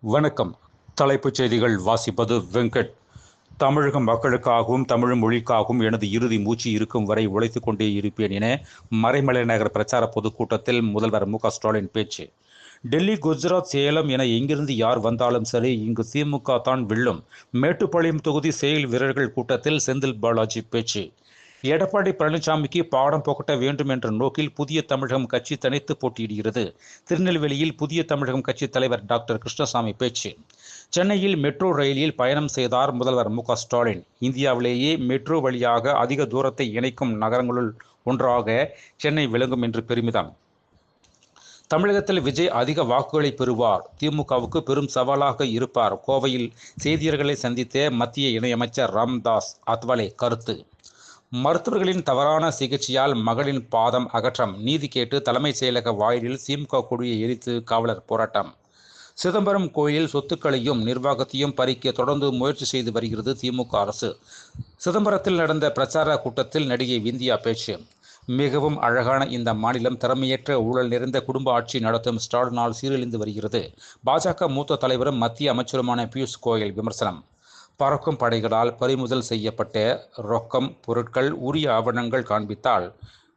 வணக்கம். தலைப்புச் செய்திகள் வாசிப்பது வெங்கட். தமிழக மக்களுக்காகவும் தமிழ் மொழிக்காகவும் எனது இறுதி மூச்சு இருக்கும் வரை உழைத்துக் கொண்டே இருப்பேன் என மறைமலை நகர் பிரச்சார பொதுக்கூட்டத்தில் முதல்வர் மு.க.ஸ்டாலின் பேச்சு. டெல்லி, குஜராத், சேலம் என எங்கிருந்து யார் வந்தாலும் சரி, இங்கு திமுக தான் வெல்லும். மேட்டுப்பாளையம் தொகுதி செயல் வீரர்கள் கூட்டத்தில் செந்தில் பாலாஜி பேச்சு. எடப்பாடி பழனிசாமிக்கு பாடம் புகட்ட வேண்டும் என்ற நோக்கில் புதிய தமிழகம் கட்சி தனித்து போட்டியிடுகிறது. திருநெல்வேலியில் புதிய தமிழகம் கட்சி தலைவர் டாக்டர் கிருஷ்ணசாமி பேச்சு. சென்னையில் மெட்ரோ ரயிலில் பயணம் செய்தார் முதல்வர் மு.க.ஸ்டாலின். இந்தியாவிலேயே மெட்ரோ வழியாக அதிக தூரத்தை இணைக்கும் நகரங்களுள் ஒன்றாக சென்னை விளங்கும் என்று பெருமிதம். தமிழகத்தில் விஜய் அதிக வாக்குகளை பெறுவார், திமுகவுக்கு பெரும் சவாலாக இருப்பார். கோவையில் செய்தியாளர்களை சந்தித்த மத்திய இணையமைச்சர் ராம்தாஸ் அத்வாலே கருத்து. மருத்துவர்களின் தவறான சிகிச்சையால் மகளின் பாதம் அகற்றம், நீதி கேட்டு தலைமைச் செயலக வாயிலில் திமுக கொடியை எரித்து காவலர் போராட்டம். சிதம்பரம் கோயிலில் சொத்துக்களையும் நிர்வாகத்தையும் பறிக்க தொடர்ந்து முயற்சி செய்து வருகிறது திமுக அரசு. சிதம்பரத்தில் நடந்த பிரச்சார கூட்டத்தில் நடிகை விந்தியா பேச்சு. மிகவும் அழகான இந்த மாநிலம் திறமையற்ற ஊழல் நிறைந்த குடும்ப ஆட்சி நடத்தும் ஸ்டாலினால் சீரழிந்து வருகிறது. பாஜக மூத்த தலைவரும் மத்திய அமைச்சருமான பியூஷ் கோயல் விமர்சனம். பறக்கும் படைகளால் பறிமுதல் செய்யப்பட்ட ரொக்கம், பொருட்கள் உரிய ஆவணங்கள்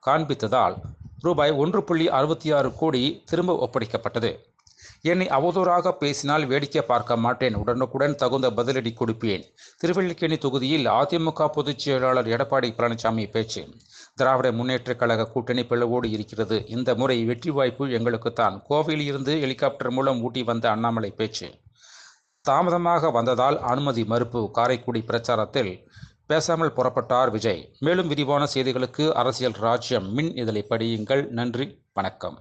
காண்பித்ததால் ரூபாய் 1.66 கோடி திரும்ப ஒப்படைக்கப்பட்டது. என்னை அவதூறாக பேசினால் வேடிக்கை பார்க்க மாட்டேன், உடனுக்குடன் தகுந்த பதிலடி கொடுப்பேன். திருவல்லிக்கேணி தொகுதியில் அதிமுக பொதுச் செயலாளர் எடப்பாடி பழனிசாமி பேச்சு. திராவிட முன்னேற்றக் கழக கூட்டணி பிளவோடு இருக்கிறது. இந்த முறை வெற்றி வாய்ப்பு எங்களுக்குத்தான். கோவையில் இருந்து ஹெலிகாப்டர் மூலம் ஊட்டி வந்த அண்ணாமலை பேச்சு. தாமதமாக வந்ததால் அனுமதி மறுப்பு. காரைக்குடி பிரச்சாரத்தில் பேசாமல் புறப்பட்டார் விஜய். மேலும் விரிவான செய்திகளுக்கு அரசியல் ராஜ்யம் மின் இதழை படியுங்கள். நன்றி, வணக்கம்.